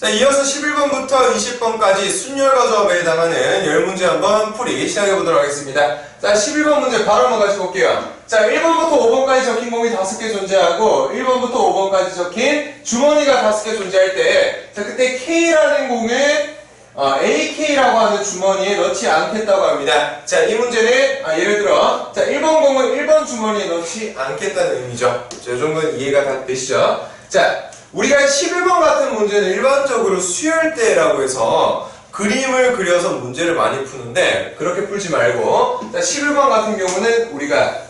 자, 이어서 11번부터 20번까지 순열과 조합에 해당하는 10문제 한번 풀이 시작해보도록 하겠습니다. 자, 11번 문제 바로 한번 같이 볼게요. 자, 1번부터 5번까지 적힌 공이 5개 존재하고 1번부터 5번까지 적힌 주머니가 5개 존재할 때, 자, 그때 K라는 공을 AK라고 하는 주머니에 넣지 않겠다고 합니다. 자, 이 문제는 예를 들어, 자, 1번 공을 1번 주머니에 넣지 않겠다는 의미죠. 자, 이 정도는 이해가 다 되시죠? 자, 우리가 11번 같은 문제는 일반적으로 수열대라고 해서 그림을 그려서 문제를 많이 푸는데, 그렇게 풀지 말고, 자, 11번 같은 경우는 우리가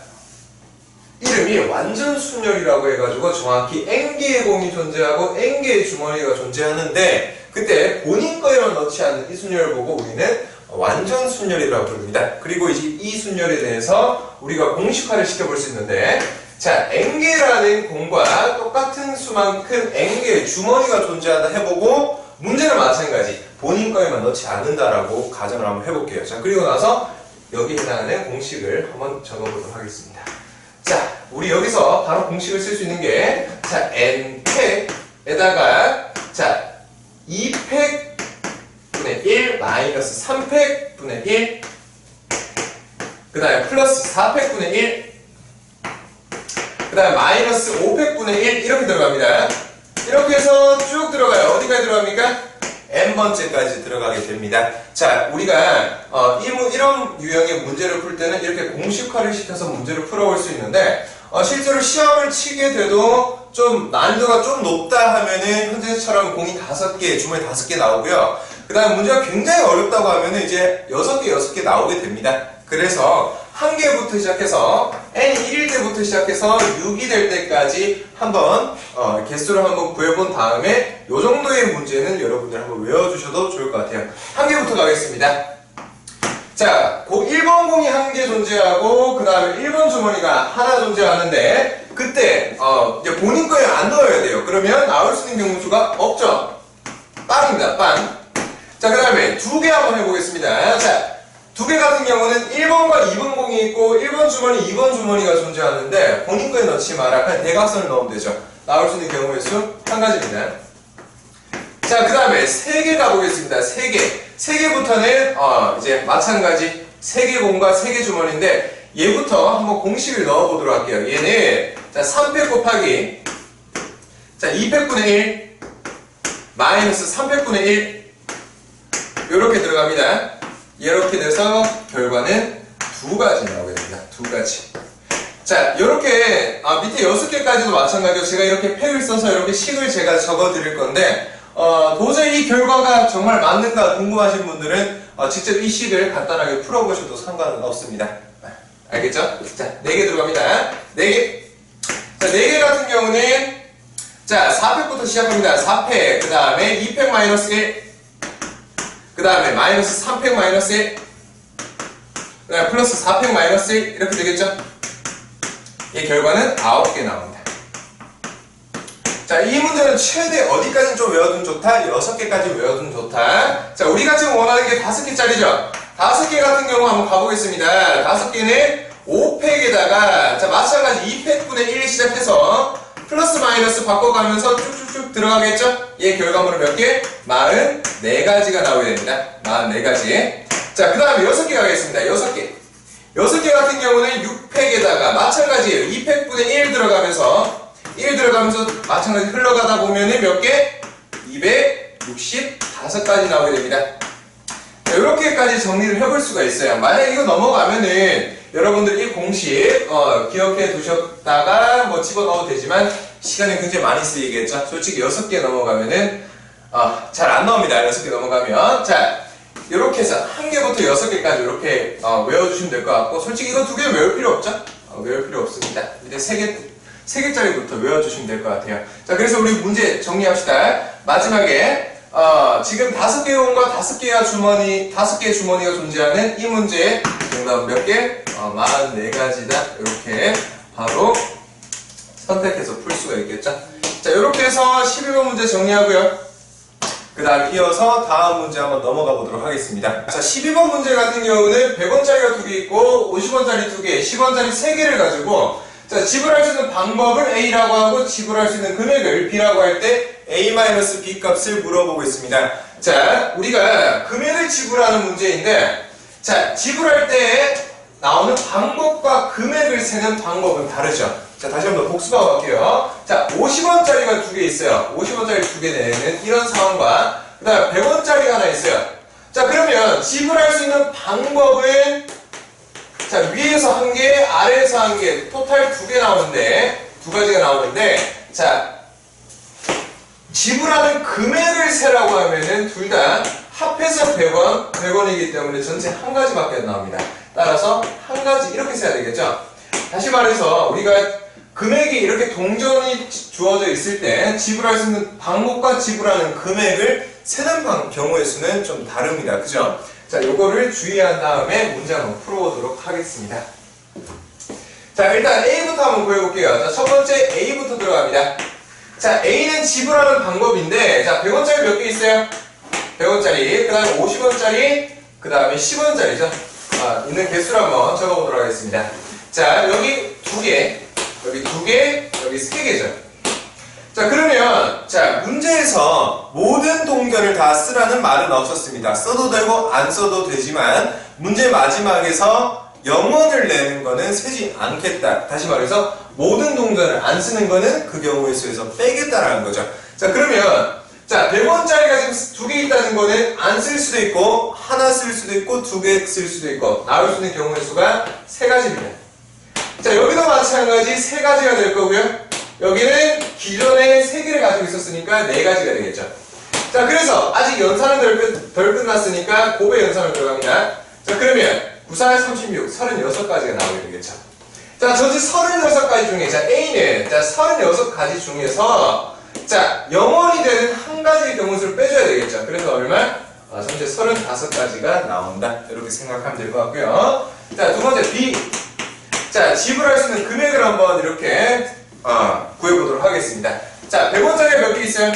이름이 완전 순열이라고 해가지고 정확히 N개의 공이 존재하고 N개의 주머니가 존재하는데, 그때 본인 거에만 넣지 않는 이 순열을 보고 우리는 완전 순열이라고 부릅니다. 그리고 이제 이 순열에 대해서 우리가 공식화를 시켜볼 수 있는데, 자, N개라는 공과 똑같은 수만큼 N개의 주머니가 존재한다 해보고, 문제는 마찬가지 본인 거에만 넣지 않는다라고 가정을 한번 해볼게요. 자, 그리고 나서 여기에 해당하는 공식을 한번 적어보도록 하겠습니다. 자, 우리 여기서 바로 공식을 쓸 수 있는 게, 자, N팩에다가, 자, 2팩분의 1 마이너스 3팩분의 1, 그 다음에 플러스 4팩분의 1, 그 다음에 마이너스 5팩분의 1 이렇게 들어갑니다. 이렇게 해서 쭉 들어가요. 어디까지 들어갑니까? n번째까지 들어가게 됩니다. 자, 우리가 이런 유형의 문제를 풀 때는 이렇게 공식화를 시켜서 문제를 풀어볼 수 있는데, 실제로 시험을 치게 돼도 좀 난이도가 좀 높다 하면은 현재처럼 공이 5개, 주머니 5개 나오고요. 그 다음에 문제가 굉장히 어렵다고 하면은 이제 6개 나오게 됩니다. 그래서 1개부터 시작해서 n1일 때부터 시작해서 6이 될 때까지 한번 개수를 한번 구해본 다음에 요 정도의 문제는 여러분들 한번 외워주셔도 좋을 것 같아요. 1개부터 가겠습니다. 자, 1번 공이 1개 존재하고 그 다음에 1번 주머니가 하나 존재하는데, 그때 이제 본인 거에 안 넣어야 돼요. 그러면 나올 수 있는 경우수가 없죠. 빵입니다. 빵. 자, 그 다음에 2개 한번 해보겠습니다. 자, 2개 같은 경우는 1번과 2번 공이 있고 1번 주머니, 2번 주머니가 존재하는데 본인 거에 넣지 마라. 그냥 대각선을 넣으면 되죠. 나올 수 있는 경우의 수 한 가지입니다. 자, 그 다음에 3개 가보겠습니다. 3개. 3개부터는 이제 마찬가지 3개 공과 3개 주머니인데, 얘부터 한번 공식을 넣어보도록 할게요. 얘는 자, 3팩 곱하기, 자, 2팩분의 1 마이너스 3팩분의 1 요렇게 들어갑니다. 이렇게 돼서 결과는 2가지 나오게 됩니다. 2가지. 자, 요렇게 밑에 6개까지도 마찬가지로 제가 이렇게 팩을 써서 이렇게 식을 제가 적어 드릴 건데, 도저히 이 결과가 정말 맞는가 궁금하신 분들은 직접 이 식을 간단하게 풀어보셔도 상관은 없습니다. 알겠죠? 자, 4개 들어갑니다. 4개. 자, 4개 같은 경우는, 자, 4팩부터 시작합니다. 4팩, 그 다음에 2팩 마이너스 1, 그 다음에 마이너스 3팩 마이너스 1, 그 다음에 플러스 4팩 마이너스 1 이렇게 되겠죠? 이 결과는 9개 나옵니다. 자, 이 문제는 최대 어디까지 좀 외워두면 좋다? 6개까지 외워두면 좋다. 자, 우리가 지금 원하는 게 5개짜리죠? 5개 같은 경우 한번 가보겠습니다. 5개는 5팩에다가, 자, 마찬가지 2팩분의 1 시작해서 플러스 마이너스 바꿔가면서 쭉쭉쭉 들어가겠죠? 얘 결과물은 몇 개? 44가지가 나오게 됩니다. 44가지. 자, 그 다음에 6개 가겠습니다. 6개. 6개 같은 경우는 6팩에다가 마찬가지예요. 2팩분의 1 들어가면서 마찬가지 흘러가다 보면은 몇 개? 265가지 나오게 됩니다. 자, 이렇게까지 정리를 해볼 수가 있어요. 만약 이거 넘어가면은 여러분들 이 공식 기억해 두셨다가 뭐 집어넣어도 되지만 시간이 굉장히 많이 쓰이겠죠. 솔직히 6개 넘어가면은 잘 안 나옵니다. 6개 넘어가면. 자, 이렇게 해서 1개부터 6개까지 이렇게 외워주시면 될 것 같고, 솔직히 이거 2개는 외울 필요 없죠? 외울 필요 없습니다. 이제 3개짜리부터 외워주시면 될 것 같아요. 자, 그래서 우리 문제 정리합시다. 마지막에 지금 5개의 공과 5개의 주머니가 존재하는 이 문제의 정답은 몇 개? 44가지다. 이렇게 바로 선택해서 풀 수가 있겠죠? 자, 이렇게 해서 11번 문제 정리하고요. 그 다음 이어서 다음 문제 한번 넘어가 보도록 하겠습니다. 자, 12번 문제 같은 경우는 100원짜리가 2개 있고 50원짜리 2개, 10원짜리 3개를 가지고, 자, 지불할 수 있는 방법을 A라고 하고 지불할 수 있는 금액을 B라고 할 때 A-B 값을 물어보고 있습니다. 자, 우리가 금액을 지불하는 문제인데, 자, 지불할 때 나오는 방법과 금액을 세는 방법은 다르죠. 자, 다시 한번 복습하고 갈게요. 자, 50원짜리가 두 개 있어요. 50원짜리 두 개 내는 이런 상황과, 그 다음 100원짜리가 하나 있어요. 자, 그러면 지불할 수 있는 방법은, 자, 위에서 한 개, 아래에서 한 개, 토탈 두 개 나오는데, 두 가지가 나오는데, 자, 지불하는 금액을 세라고 하면은 둘 다 합해서 100원, 100원이기 때문에 전체 한 가지밖에 안 나옵니다. 따라서 한 가지 이렇게 세야 되겠죠? 다시 말해서 우리가 금액이 이렇게 동전이 주어져 있을 때 지불할 수 있는 방법과 지불하는 금액을 세는 경우의 수는 좀 다릅니다. 그죠? 자, 요거를 주의한 다음에 문제 한번 풀어보도록 하겠습니다. 자, 일단 A부터 한번 구해볼게요. 자, 첫 번째 A부터 들어갑니다. 자, A는 지불하는 방법인데, 자, 100원짜리 몇 개 있어요? 100원짜리, 그 다음에 50원짜리, 그 다음에 10원짜리죠. 있는 개수를 한번 적어보도록 하겠습니다. 자, 여기 두 개, 여기 두 개, 여기 세 개죠. 자, 그러면, 자, 문제에서 모든 동전을 다 쓰라는 말은 없었습니다. 써도 되고, 안 써도 되지만, 문제 마지막에서 0원을 내는 거는 세지 않겠다. 다시 말해서, 모든 동전을 안 쓰는 거는 그 경우의 수에서 빼겠다라는 거죠. 자, 그러면, 자, 100원짜리가 지금 두 개 있다는 거는 안 쓸 수도 있고, 하나 쓸 수도 있고, 두 개 쓸 수도 있고, 나올 수 있는 경우의 수가 세 가지입니다. 자, 여기도 마찬가지 세 가지가 될 거고요. 여기는 기존에 세 개를 가지고 있었으니까 네 가지가 되겠죠. 자, 그래서 아직 연산은 덜 끝났으니까 곱의 연산을 들어갑니다. 자, 그러면 9, 4, 36, 36가지가 나오게 되겠죠. 자, 전체 36가지 중에, 자, A는, 자, 36가지 중에서, 자, 0원이 되는 한 가지의 경우수를 빼줘야 되겠죠. 그래서 얼마? 전체 35가지가 나온다. 이렇게 생각하면 될 것 같고요. 자, 두 번째 B. 자, 지불할 수 있는 금액을 한번 이렇게, 구해보도록 하겠습니다. 자, 100원짜리가 몇 개 있어요?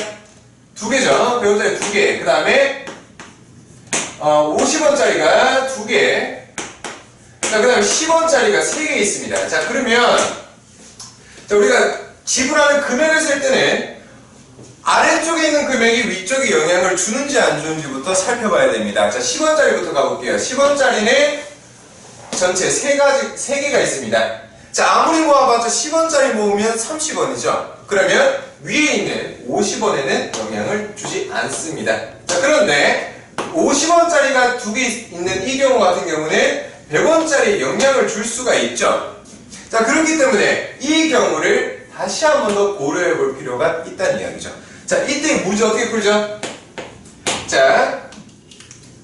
두 개죠. 100원짜리 두 개. 그 다음에, 50원짜리가 두 개. 자, 그 다음에 10원짜리가 3개 있습니다. 자, 그러면, 자, 우리가 지불하는 금액을 셀 때는 아래쪽에 있는 금액이 위쪽에 영향을 주는지 안 주는지부터 살펴봐야 됩니다. 자, 10원짜리부터 가볼게요. 10원짜리는 전체 3개가 있습니다. 자, 아무리 모아봤자 10원짜리 모으면 30원이죠. 그러면 위에 있는 50원에는 영향을 주지 않습니다. 자, 그런데 50원짜리가 두 개 있는 이 경우 같은 경우는 100원짜리 영향을 줄 수가 있죠. 자, 그렇기 때문에 이 경우를 다시 한 번 더 고려해 볼 필요가 있다는 이야기죠. 자, 이때 문제 어떻게 풀죠? 자,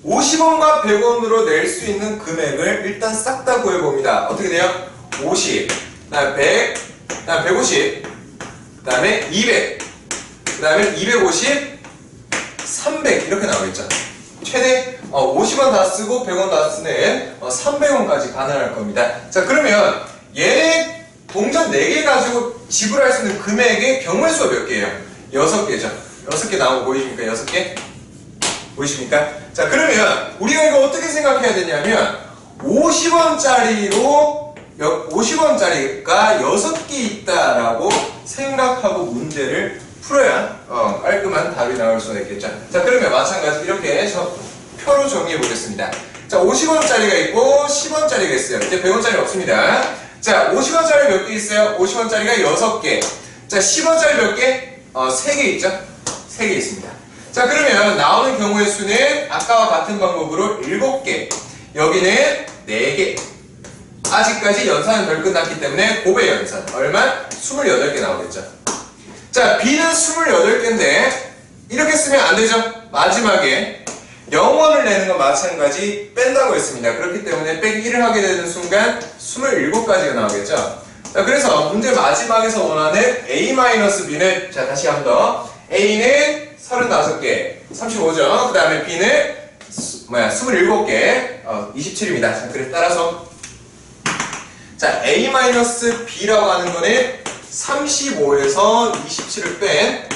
50원과 100원으로 낼 수 있는 금액을 일단 싹 다 구해봅니다. 어떻게 돼요? 50, 그 다음에 100, 그 다음에 150, 그 다음에 200, 그 다음에 250, 300 이렇게 나오겠죠. 최대 50원 다 쓰고 100원 다 쓰는 300원까지 가능할 겁니다. 자, 그러면 얘네 동전 4개 가지고 지불할 수 있는 금액의 경우의 수가 몇 개예요? 6개죠. 6개 나온 거 보이십니까? 6개? 보이십니까? 자, 그러면 우리가 이거 어떻게 생각해야 되냐면 50원짜리가 6개 있다라고 생각하고 문제를 풀어야 깔끔한 답이 나올 수가 있겠죠. 자, 그러면 마찬가지 이렇게 표로 정리해 보겠습니다. 자, 50원짜리가 있고 10원짜리가 있어요. 이제 100원짜리 없습니다. 자, 50원짜리 몇 개 있어요? 50원짜리가 6개. 자, 10원짜리 몇 개? 3개 있죠? 3개 있습니다. 자, 그러면 나오는 경우의 수는 아까와 같은 방법으로 7개. 여기는 4개. 아직까지 연산은 덜 끝났기 때문에 곱의 연산. 얼마? 28개 나오겠죠. 자, B는 28개인데 이렇게 쓰면 안 되죠? 마지막에 0원을 내는 건 마찬가지 뺀다고 했습니다. 그렇기 때문에 빼기 1을 하게 되는 순간 27가지가 나오겠죠. 자, 그래서 문제 마지막에서 원하는 A-B는 자, 다시 한 번 더. A는 35개, 35죠. 그 다음에 B는 27개, 27입니다. 자, 그래서 따라서 자, A-B라고 하는 거는 35에서 27을 뺀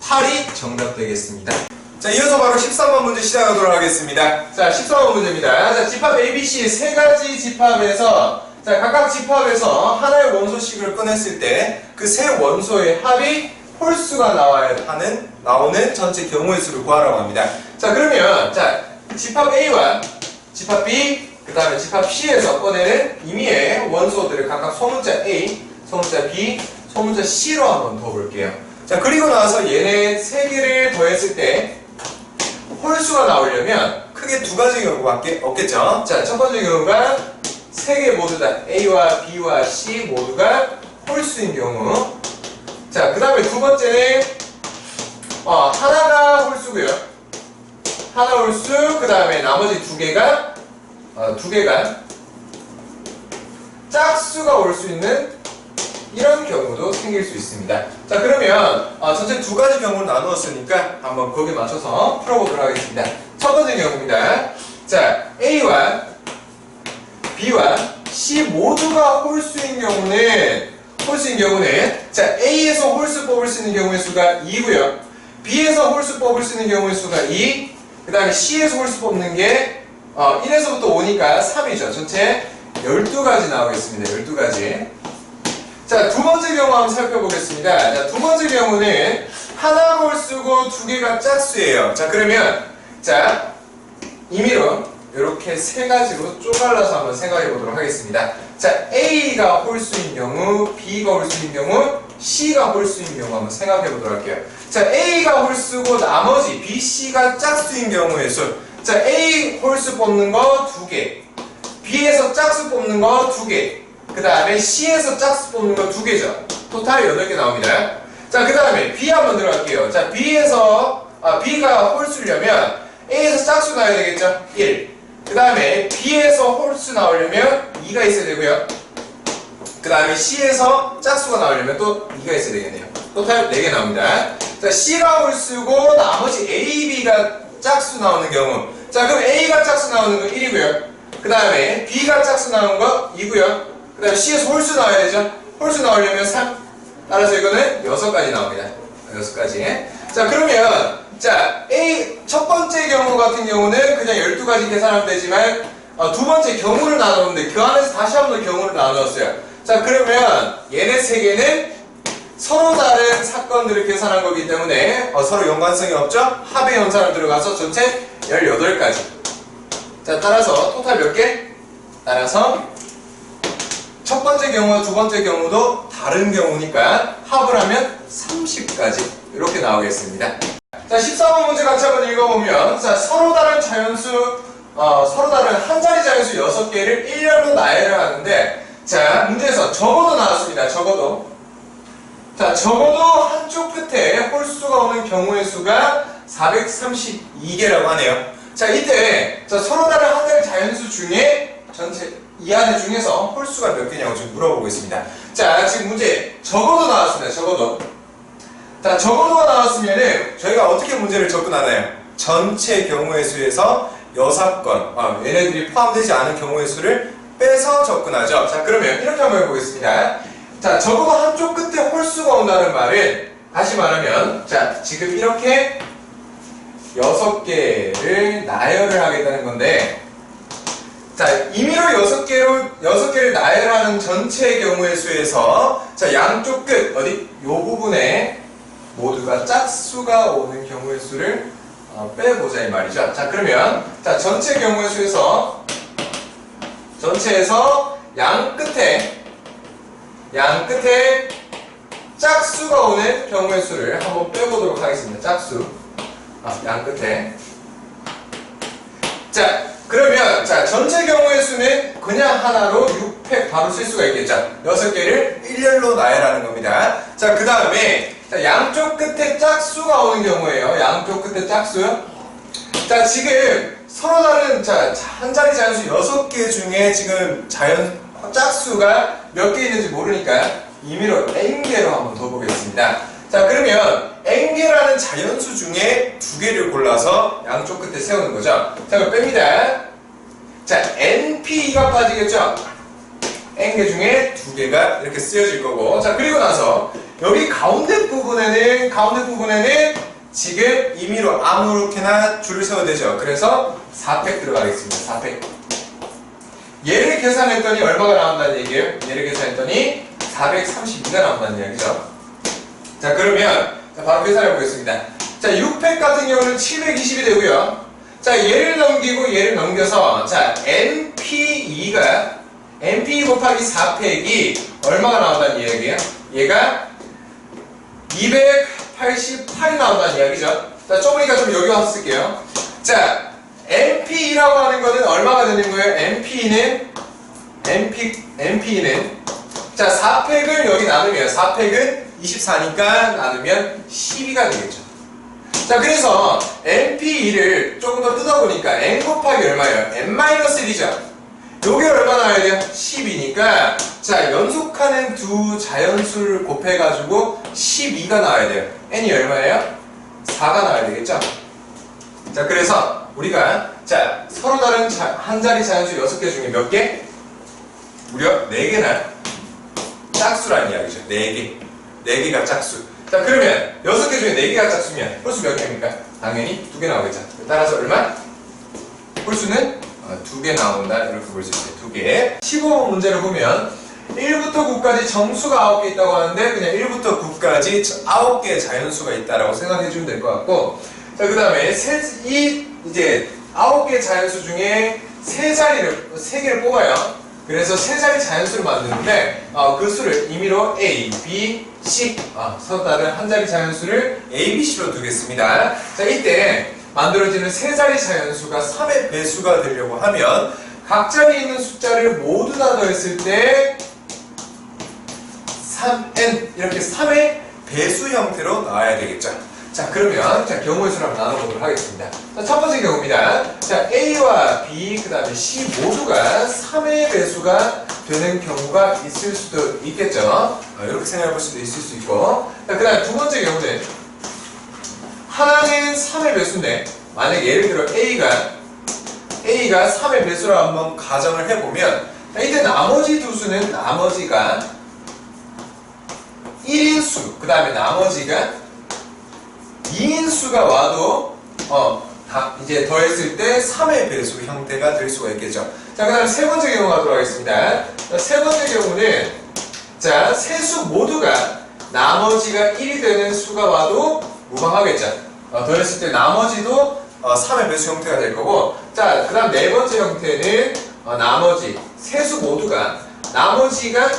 8이 정답 되겠습니다. 자, 이어서 바로 13번 문제 시작하도록 하겠습니다. 자, 13번 문제입니다. 자, 집합 ABC 세 가지 집합에서 자, 각각 집합에서 하나의 원소씩을 꺼냈을 때 그 세 원소의 합이 홀수가 나오는 전체 경우의 수를 구하라고 합니다. 자, 그러면 자, 집합 A와 집합 B, 그 다음에 집합 C에서 꺼내는 임의의 원소들을 각각 소문자 A, 소문자 B, 소문자 C로 한번 더 볼게요. 자, 그리고 나서 얘네 세 개를 더했을 때 홀수가 나오려면 크게 두 가지 경우가 없겠죠. 자, 첫 번째 경우가 세 개 모두 다 A와 B와 C 모두가 홀수인 경우. 자, 그 다음에 두 번째는 하나가 홀수고요. 하나 홀수, 그 다음에 나머지 두 개가 짝수가 올 수 있는 이런 경우도 생길 수 있습니다. 자, 그러면 전체 두 가지 경우를 나누었으니까 한번 거기에 맞춰서 풀어보도록 하겠습니다. 첫 번째 경우입니다. 자, A와 B와 C 모두가 홀수인 경우는 자, A에서 홀수 뽑을 수 있는 경우의 수가 2고요. B에서 홀수 뽑을 수 있는 경우의 수가 2, 그 다음에 C에서 홀수 뽑는 게 1에서부터 5니까 3이죠. 전체 12가지 나오겠습니다. 12가지. 자, 두 번째 경우 한번 살펴보겠습니다. 자, 두 번째 경우는 하나 홀수고 두 개가 짝수예요. 자, 그러면 자, 임의로 이렇게 세 가지로 쪼갈라서 한번 생각해 보도록 하겠습니다. 자, A가 홀수인 경우, B가 홀수인 경우, C가 홀수인 경우 한번 생각해 보도록 할게요. 자, A가 홀수고 나머지 B, C가 짝수인 경우의 수. 자, A 홀수 뽑는 거 2개, B에서 짝수 뽑는 거 2개, 그 다음에 C에서 짝수 뽑는 거 2개죠. 토탈 8개 나옵니다. 자, 그 다음에 B 한번 들어갈게요. 자, B가 홀수려면 A에서 짝수 나와야 되겠죠? 1. 그 다음에 B에서 홀수 나오려면 2가 있어야 되고요. 그 다음에 C에서 짝수가 나오려면 또 2가 있어야 되겠네요. 토탈 4개 나옵니다. 자, C가 홀수고 나머지 A, B가 짝수 나오는 경우. 자, 그럼 A가 짝수 나오는 거 1이고요. 그 다음에 B가 짝수 나오는 거 2고요. 그 다음에 C에서 홀수 나와야 되죠? 홀수 나오려면 3. 따라서 이거는 6가지 나옵니다. 6가지. 자, 그러면 자, 첫 번째 경우 같은 경우는 그냥 12가지 계산하면 되지만 두 번째 경우를 나누는데 그 안에서 다시 한 번 더 경우를 나누었어요. 자, 그러면 얘네 세 개는 서로 다른 사건들을 계산한 거기 때문에 서로 연관성이 없죠? 합의 연산을 들어가서 전체 18가지. 자, 따라서 토탈 몇 개? 따라서 첫 번째 경우와 두 번째 경우도 다른 경우니까 합을 하면 30가지 이렇게 나오겠습니다. 자, 14번 문제 같이 한번 읽어보면, 자, 서로 다른 한 자리 자연수 6개를 일렬로 나열을 하는데, 자, 문제에서 적어도 나왔습니다. 적어도 한쪽 끝에 홀수가 오는 경우의 수가 432개라고 하네요. 자, 이때 서로 다른 한 자리 자연수 중에 이 안에 중에서 홀수가 몇 개냐고 지금 물어보고 있습니다. 자, 지금 문제 적어도 나왔습니다. 자, 적어도가 나왔으면은 저희가 어떻게 문제를 접근하나요? 전체 경우의 수에서 6건, 얘네들이 포함되지 않은 경우의 수를 빼서 접근하죠. 자, 그러면 이렇게 한번 해보겠습니다. 자, 적어도 한쪽 끝에 홀수가 온다는 말은 다시 말하면, 자, 지금 이렇게 6개를 나열을 하겠다는 건데, 자, 임의로 6개를 나열하는 전체 경우의 수에서, 자, 양쪽 끝, 요 부분에 모두가 짝수가 오는 경우의 수를 빼보자 이 말이죠. 자, 그러면 전체 경우의 수에서 전체에서 양 끝에 짝수가 오는 경우의 수를 한번 빼보도록 하겠습니다. 짝수 양 끝에. 자, 그러면 전체 경우의 수는 그냥 하나로 6팩 바로 쓸 수가 있겠죠. 6개를 일렬로 나열하는 겁니다. 자, 그 다음에 양쪽 끝에 짝수가 오는 경우에요. 양쪽 끝에 짝수요. 자, 지금 서로 다른 한 자리 자연수 6개 중에 지금 짝수가 몇 개 있는지 모르니까 임의로 n개로 한번 더 보겠습니다. 자, 그러면 n개라는 자연수 중에 2개를 골라서 양쪽 끝에 세우는 거죠. 자, 그럼 뺍니다. 자, np가 빠지겠죠? n개 중에 2개가 이렇게 쓰여질 거고. 자, 그리고 나서 여기 가운데 부분에는 지금 임의로 아무렇게나 줄을 세워야 되죠. 그래서 4팩 들어가겠습니다. 4팩. 얘를 계산했더니 얼마가 나온다는 얘기예요? 얘를 계산했더니 432가 나온다는 이야기죠. 자, 그러면 자, 바로 계산해 보겠습니다. 자, 6팩 같은 경우는 720이 되고요. 자, 얘를 넘기고 얘를 넘겨서 자, NP2가 NP 곱하기 4팩이 얼마가 나온다는 이야기예요? 얘가 288이 나온다는 이야기죠. 자, 좁으니까 좀 여기 와서 쓸게요. 자, NP2라고 하는 거는 얼마가 되는 거예요? NP는 자, 4팩을 여기 나누면 4팩은 24니까 나누면 12가 되겠죠. 자, 그래서 NP2를 조금 더 뜯어보니까 N 곱하기 얼마예요? N-1이죠. 요게 얼마 나와야 돼요? 10이니까 자, 연속하는 두 자연수를 곱해가지고 12가 나와야 돼요. N이 얼마예요? 4가 나와야 되겠죠? 자, 그래서 우리가 자, 서로 다른 한 자리 자연수 6개 중에 몇 개? 무려 4개나 짝수라는 이야기죠. 4개. 4개가 짝수. 자, 그러면 6개 중에 4개가 짝수면 홀수 몇 개입니까? 당연히 2개 나오겠죠. 따라서 얼마? 홀수는 2개 나온다. 이렇게 볼 수 있어요. 2개. 15번 문제를 보면 1부터 9까지 정수가 9개 있다고 하는데 그냥 1부터 9까지 9개의 자연수가 있다라고 생각해 주면 될 것 같고, 자, 그 다음에 이제 9개의 자연수 중에 3개를 뽑아요. 그래서 3자리 자연수를 만드는데 그 수를 임의로 A, B, C 서로 다른 한 자리 자연수를 A, B, C로 두겠습니다. 자, 이때 만들어지는 3자리 자연수가 3의 배수가 되려고 하면 각 자리에 있는 숫자를 모두 다 더했을 때 3n 이렇게 3의 배수 형태로 나와야 되겠죠. 자, 그러면 자, 경우의 수를 한번 나눠보도록 하겠습니다. 자, 첫 번째 경우입니다. 자, A와 B 그 다음에 C 모두가 3의 배수가 되는 경우가 있을 수도 있겠죠. 이렇게 생각해 볼 수도 있을 수 있고, 자, 그 다음에 두 번째 경우는 하나는 3의 배수인데 만약 예를 들어 A가 3의 배수로 한번 가정을 해보면 이때 나머지 두 수는 나머지가 1인수 그 다음에 나머지가 2인수가 와도 이제 더했을 때 3의 배수 형태가 될 수가 있겠죠. 자, 그 다음 세 번째 경우 가도록 하겠습니다. 자, 세 번째 경우는 자, 세 수 모두가 나머지가 1이 되는 수가 와도 무방하겠죠. 더했을 때 나머지도 3의 배수 형태가 될 거고, 자, 그 다음 네 번째 형태는 나머지 세 수 모두가 나머지가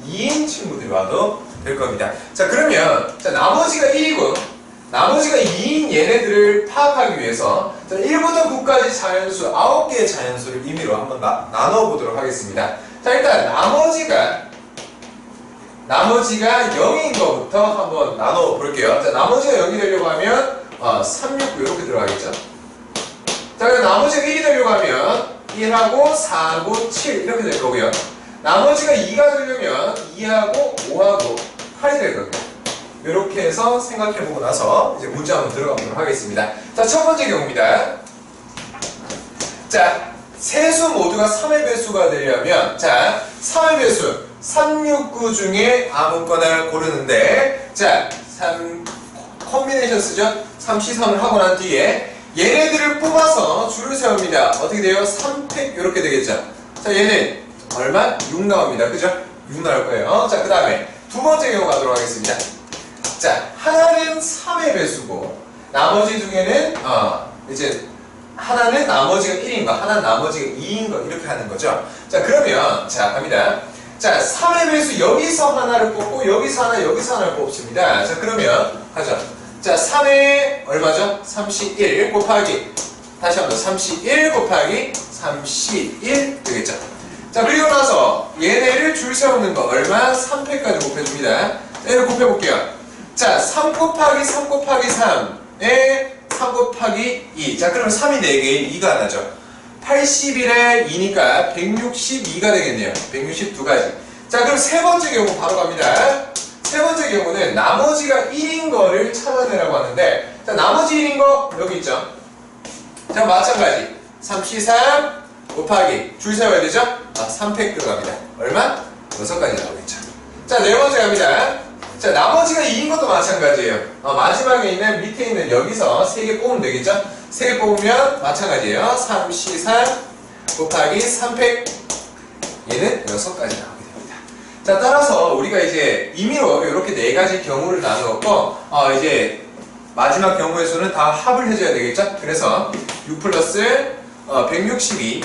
2인 친구들이 와도 될 겁니다. 자, 그러면 자, 나머지가 1이고 나머지가 2인 얘네들을 파악하기 위해서 1부터 9까지 자연수 9개의 자연수를 임의로 한번 나눠보도록 하겠습니다. 자, 일단 나머지가 0인 것부터 한번 나눠볼게요. 자, 나머지가 0이 되려고 하면 3, 6, 9 이렇게 들어가겠죠. 자, 그럼 나머지가 1이 되려고 하면 1하고 4하고 7 이렇게 될 거고요. 나머지가 2가 되려면 2하고 5하고 8이 될 겁니다. 이렇게 해서 생각해보고 나서 이제 문제 한번 들어가 보도록 하겠습니다. 자, 첫 번째 경우입니다. 자, 세 수 모두가 3의 배수가 되려면 자, 3의 배수 3, 6, 9 중에 아무거나 고르는데 자, 콤비네이션 쓰죠? 3, 3을 하고 난 뒤에 얘네들을 뽑아서 줄을 세웁니다. 어떻게 돼요? 3팩 이렇게 되겠죠? 자, 얘는 얼마? 6 나옵니다. 그죠? 6 나올 거예요. 자, 그 다음에 두 번째 경우 가도록 하겠습니다. 자, 하나는 3의 배수고 나머지 두 개는 이제 하나는 나머지가 1인 거, 하나는 나머지가 2인 거 이렇게 하는 거죠. 자, 그러면 자, 갑니다. 자, 3의 배수 여기서 하나를 뽑고 여기서 하나, 여기서 하나를 뽑습니다. 자, 그러면 가죠. 자, 3의 얼마죠? 31 곱하기 다시 한번 31 곱하기 31 되겠죠. 자, 그리고 나서 얘네를 줄 세우는 거 얼마? 3팩까지 곱해줍니다. 얘를 곱해볼게요. 자, 3 곱하기 3 곱하기 3에 3 곱하기 2. 자, 그러면 3이 4개에 2가 나죠. 81에 2니까 162가 되겠네요. 162가지. 자, 그럼 세 번째 경우 바로 갑니다. 세 번째 경우는 나머지가 1인 거를 찾아내라고 하는데, 자, 나머지 1인 거 여기 있죠. 자, 마찬가지 33 곱하기 줄 세워야 되죠? 3팩 들어갑니다. 얼마? 6가지 나오겠죠. 자, 네 번째 갑니다. 자, 나머지가 2인 것도 마찬가지예요. 마지막에 있는 밑에 있는 여기서 3개 뽑으면 되겠죠? 3개 뽑으면 마찬가지예요. 33 곱하기 3팩 얘는 6가지 나오게 됩니다. 자, 따라서 우리가 이제 임의로 이렇게 네 가지 경우를 나누었고, 이제 마지막 경우의 수는 다 합을 해줘야 되겠죠? 그래서 6 플러스 162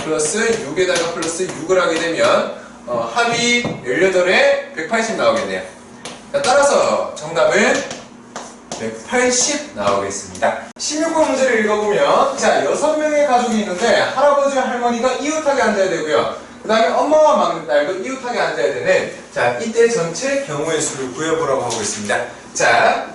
플러스 6에다가 플러스 6을 하게 되면 합이 18에 180 나오겠네요. 자, 따라서 정답은 180 나오겠습니다. 16번 문제를 읽어보면, 자, 6명의 가족이 있는데 할아버지와 할머니가 이웃하게 앉아야 되고요. 그 다음에 엄마와 막내딸도 이웃하게 앉아야 되는, 자, 이때 전체 경우의 수를 구해보라고 하고 있습니다. 자,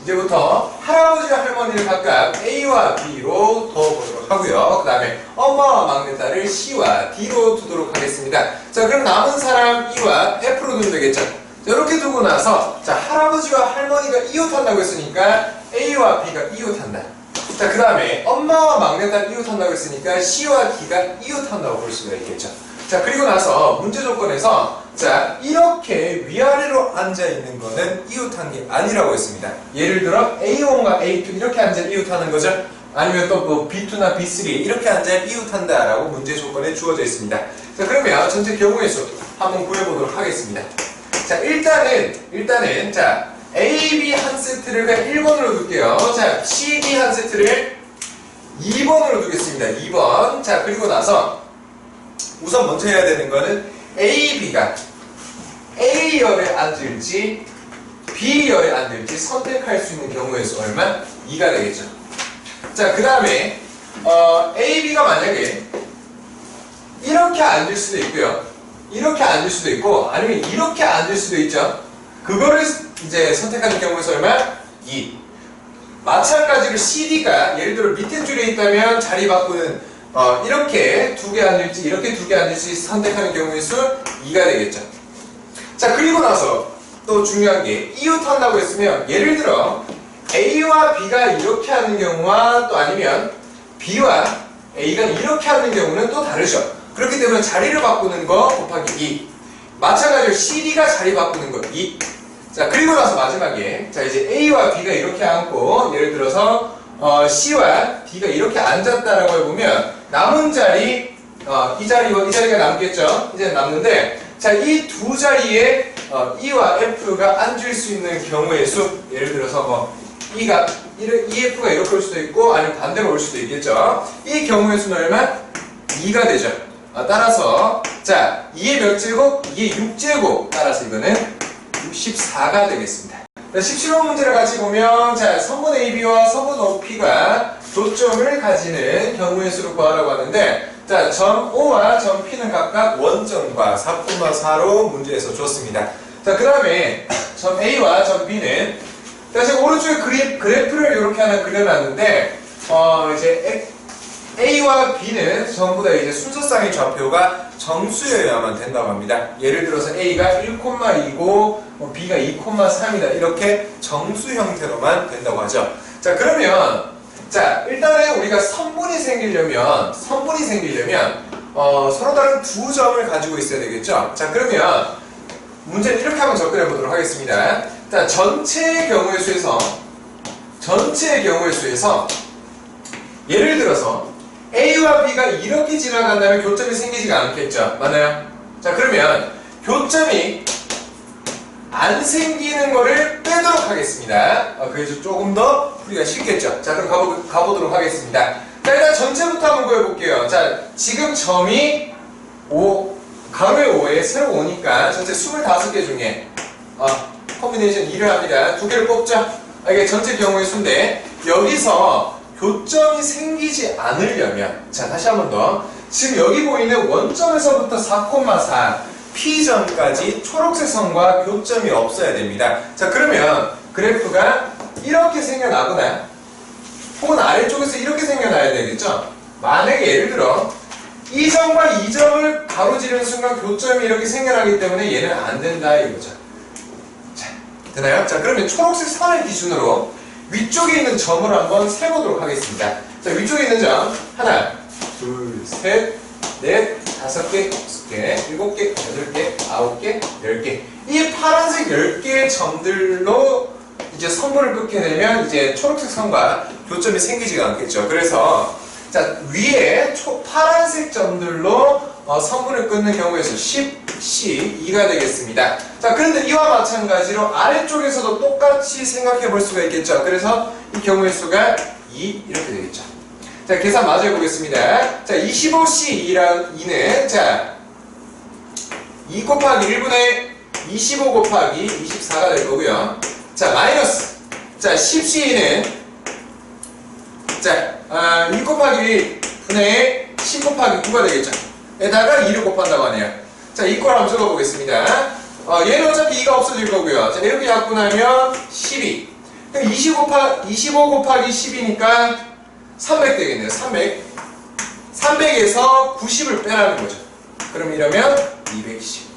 이제부터 할아버지와 할머니를 각각 A와 B로 둬보도록 하고요. 그 다음에 엄마와 막내딸을 C와 D로 두도록 하겠습니다. 자, 그럼 남은 사람 E와 F로 두면 되겠죠? 자, 이렇게 두고 나서, 자, 할아버지와 할머니가 이웃한다고 했으니까 A와 B가 이웃한다. 자, 그 다음에 엄마와 막내딸 이웃한다고 했으니까 C와 D가 이웃한다고 볼 수가 있겠죠. 자, 그리고 나서 문제 조건에서, 자, 이렇게 위아래로 앉아있는 거는 이웃한 게 아니라고 했습니다. 예를 들어 A1과 A2 이렇게 앉아 이웃하는 거죠. 아니면 또 뭐 B2나 B3 이렇게 앉아 이웃한다 라고 문제 조건에 주어져 있습니다. 자, 그러면 전체 경우의 수 한번 구해보도록 하겠습니다. 자, 일단은 자, A, B 한 세트를 그냥 1번으로 둘게요. 자, C, D 한 세트를 2번으로 두겠습니다. 2번. 자, 그리고 나서 우선 먼저 해야 되는 거는 A, B가 A열에 앉을지 B열에 앉을지 선택할 수 있는 경우의 수 얼마? 2가 되겠죠. 자, 그 다음에 A, B가 만약에 이렇게 앉을 수도 있고요. 이렇게 앉을 수도 있고 아니면 이렇게 앉을 수도 있죠. 그거를 이제 선택하는 경우의 수 얼마? 2. 마찬가지로 CD가 예를 들어 밑에 줄에 있다면 자리 바꾸는 이렇게 두 개 앉을지 이렇게 두 개 앉을지 선택하는 경우의 수 2가 되겠죠. 자, 그리고 나서 또 중요한 게 이웃한다고 했으면 예를 들어 A와 B가 이렇게 하는 경우와 또 아니면 B와 A가 이렇게 하는 경우는 또 다르죠. 그렇기 때문에 자리를 바꾸는 거 곱하기 2. 마찬가지로 CD가 자리 바꾸는 거 2. 자, 그리고 나서 마지막에 자, 이제 A와 B가 이렇게 앉고 예를 들어서 C와 D가 이렇게 앉았다라고 해보면 남은 자리 이 자리와 이 자리가 남겠죠. 이제 남는데 자, 이 두 자리에 E와 F가 앉을 수 있는 경우의 수 예를 들어서 뭐 EF가 이렇게 올 수도 있고 아니면 반대로 올 수도 있겠죠. 이 경우의 수는 얼마? 2가 되죠. 따라서 자, 2의 몇 제곱? 2의 6제곱 따라서 이거는 64가 되겠습니다. 17번 문제를 같이 보면 자, 선분 AB와 선분 OP가 교점을 가지는 경우의 수를 구하라고 하는데 자, 점 O와 점 P는 각각 원점과 4,4로 문제에서 줬습니다. 자, 그 다음에 점 A와 점 B는 자, 제가 오른쪽에 그래프를 이렇게 하나 그려놨는데 이제 A와 B는 전부 다 이제 순서상의 좌표가 정수여야만 된다고 합니다. 예를 들어서 A가 1,2고 B가 2,3이다. 이렇게 정수 형태로만 된다고 하죠. 자, 그러면 자, 일단은 우리가 선분이 생기려면 서로 다른 두 점을 가지고 있어야 되겠죠. 자, 그러면 문제는 이렇게 한번 접근해 보도록 하겠습니다. 자, 전체의 경우의 수에서 예를 들어서 A와 B가 이렇게 지나간다면 교점이 생기지가 않겠죠. 맞나요? 자, 그러면 교점이 안 생기는 거를 빼도록 하겠습니다. 그래서 조금 더 풀기가 쉽겠죠. 자, 그럼 가보도록 하겠습니다. 자, 일단 전체부터 한번 구해볼게요. 자, 지금 점이 5, 가로의 5에 세로 5니까 전체 25개 중에 콤비네이션 2를 합니다. 두 개를 뽑죠. 이게 전체 경우의 수인데 여기서 교점이 생기지 않으려면 자, 다시 한번 더 지금 여기 보이는 원점에서부터 4,4 P점까지 초록색 선과 교점이 없어야 됩니다. 자, 그러면 그래프가 이렇게 생겨나거나 혹은 아래쪽에서 이렇게 생겨나야 되겠죠. 만약에 예를 들어 이 점과 이 점을 가로지르는 순간 교점이 이렇게 생겨나기 때문에 얘는 안 된다 이거죠. 자, 되나요? 자, 그러면 초록색 선을 기준으로 위쪽에 있는 점을 한번 세보도록 하겠습니다. 자, 위쪽에 있는 점 하나, 둘, 셋, 넷, 5개, 6개, 7개, 8개, 9개, 10개. 이 파란색 10개의 점들로 이제 선분을 끊게 되면 이제 초록색 선과 교점이 생기지가 않겠죠. 그래서 자, 위에 파란색 점들로 선분을 끊는 경우의 수 10C2가 되겠습니다. 자, 그런데 이와 마찬가지로 아래쪽에서도 똑같이 생각해 볼 수가 있겠죠. 그래서 이 경우의 수가 2 이렇게 되겠죠. 자, 계산 마저 해보겠습니다. 자, 25C2는 자, 2 곱하기 1분의 25 곱하기 24가 될 거고요. 자, 마이너스. 자, 10C는 자, 2 곱하기 1분의 10 곱하기 9가 되겠죠. 에다가 2를 곱한다고 하네요. 자, 이꼴 한번 적어보겠습니다. 얘는 어차피 2가 없어질 거고요. 자, 이렇게 약분하면 12. 그럼 25 곱하기 10이니까 300 되겠네요. 300. 300에서 90을 빼라는 거죠. 그럼 이러면 210.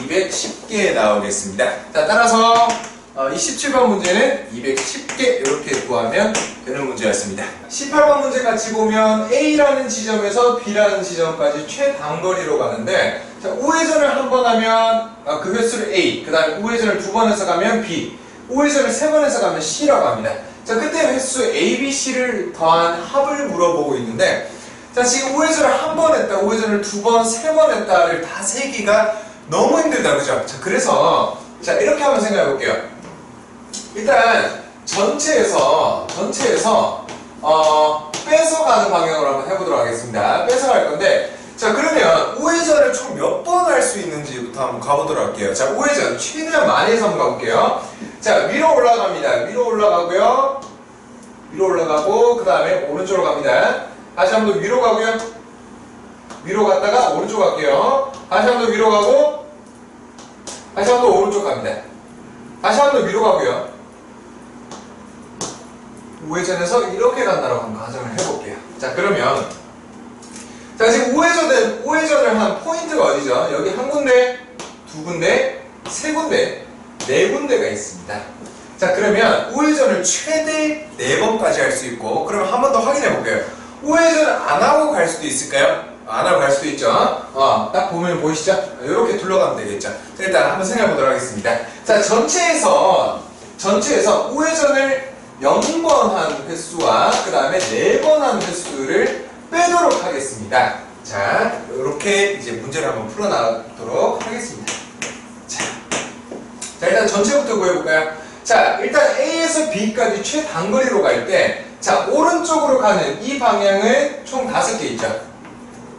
210개 나오겠습니다. 자, 따라서 27번 문제는 210개 이렇게 구하면 되는 문제였습니다. 18번 문제 같이 보면 A라는 지점에서 B라는 지점까지 최단거리로 가는데 자, 우회전을 한 번 하면 그 횟수를 A, 그 다음에 우회전을 두 번 해서 가면 B, 우회전을 세 번 해서 가면 C라고 합니다. 자, 그때 횟수 A, B, C를 더한 합을 물어보고 있는데 자, 지금 우회전을 한 번 했다, 우회전을 두 번, 세 번 했다를 다 세기가 너무 힘들다, 그죠? 자, 그래서 자, 이렇게 한번 생각해 볼게요. 일단 전체에서 뺏어가는 방향으로 한번 해보도록 하겠습니다. 뺏어갈 건데 자, 그러면 우회전을 총 몇 번 할 수 있는지부터 한번 가보도록 할게요. 자, 우회전 최대한 많이 해서 한번 가볼게요. 자, 위로 올라갑니다. 위로 올라가고요. 위로 올라가고 그 다음에 오른쪽으로 갑니다. 다시 한번 더 위로 가고요. 위로 갔다가 오른쪽 갈게요. 다시 한번 더 위로 가고 다시 한번 더 오른쪽 갑니다. 다시 한번 더 위로 가고요. 우회전에서 이렇게 간다라고 한번 가정을 해볼게요. 자, 그러면 자, 지금 우회전을 한 포인트가 어디죠? 여기 한 군데, 두 군데, 세 군데, 네 군데가 있습니다. 자, 그러면 우회전을 최대 4번까지 할 수 있고 그러면 한 번 더 확인해 볼게요. 우회전 안 하고 갈 수도 있을까요? 안 하고 갈 수도 있죠. 딱 보면 보이시죠? 이렇게 둘러가면 되겠죠. 일단 한번 생각해 보도록 하겠습니다. 자, 전체에서 우회전을 0번 한 횟수와 그 다음에 4번 한 횟수를 빼도록 하겠습니다. 자, 이렇게 이제 문제를 한번 풀어나가도록 하겠습니다. 자, 일단 전체부터 구해볼까요? 자, 일단 A에서 B까지 최단거리로 갈 때, 자, 오른쪽으로 가는 이 방향은 총 5개 있죠.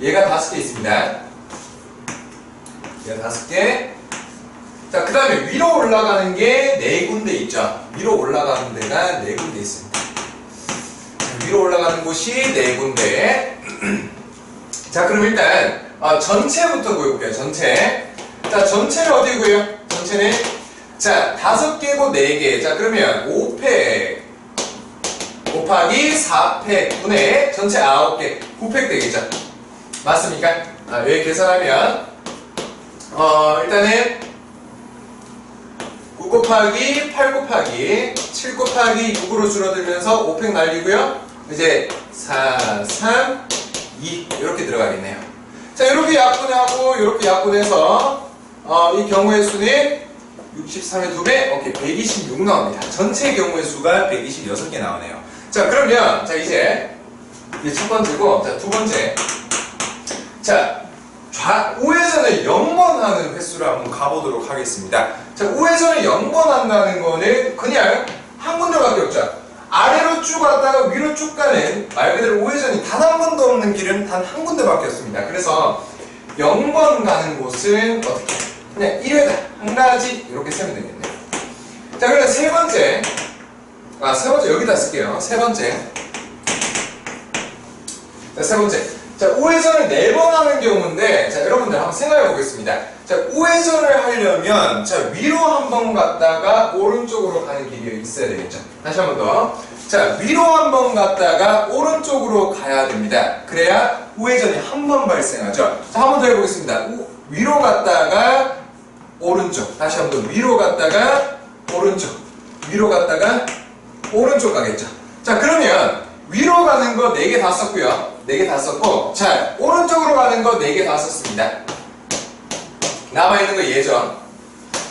얘가 5개 있습니다. 얘가 5개. 자, 그 다음에 위로 올라가는 게 4군데 있죠. 위로 올라가는 데가 4군데 있습니다. 위로 올라가는 곳이 4군데. 자, 그럼 일단 전체부터 구해볼게요. 전체. 자, 전체는 어디 구해요? 전체는 자, 5개고 4개. 자, 그러면 5팩 곱하기 4팩 분의 전체 9개 9팩 되겠죠. 맞습니까? 여기 계산하면 일단은 9 곱하기 8 곱하기 7 곱하기 6으로 줄어들면서 5팩 날리고요. 이제 4, 3, 2 이렇게 들어가겠네요. 자, 이렇게 약분하고 이렇게 약분해서 이 경우의 수는 63의 2배, 오케이, 126 나옵니다. 전체 경우의 수가 126개 나오네요. 자, 그러면 자 이제 첫 번째고, 자, 두 번째. 자, 우회전을 0번 하는 횟수를 한번 가보도록 하겠습니다. 자, 우회전을 0번 한다는 거는 그냥 한 군데밖에 없죠. 아래로 쭉 갔다가 위로 쭉 가는 말 그대로 우회전이 단 한 번도 없는 길은 단 한 군데밖에 없습니다. 그래서 0번 가는 곳은 어떻게? 그냥 1회다. 한 가지 이렇게 쓰면 되겠네요. 자, 그럼 세 번째. 세 번째 여기다 쓸게요. 세 번째. 자, 세 번째. 자, 우회전을 4번 하는 경우인데, 자, 여러분들 한번 생각해 보겠습니다. 자, 우회전을 하려면, 자, 위로 한 번 갔다가 오른쪽으로 가는 길이 있어야 되겠죠. 다시 한 번 더. 자, 위로 한 번 갔다가 오른쪽으로 가야 됩니다. 그래야 우회전이 한 번 발생하죠. 자, 한 번 더 해보겠습니다. 위로 갔다가 오른쪽. 다시 한 번 더. 위로 갔다가 오른쪽. 위로 갔다가 오른쪽 가겠죠. 자, 그러면 위로 가는 거 4개 다 썼고요. 4개 다 썼고, 자, 오른쪽으로 가는 거 4개 다 썼습니다. 남아있는 거 얘죠.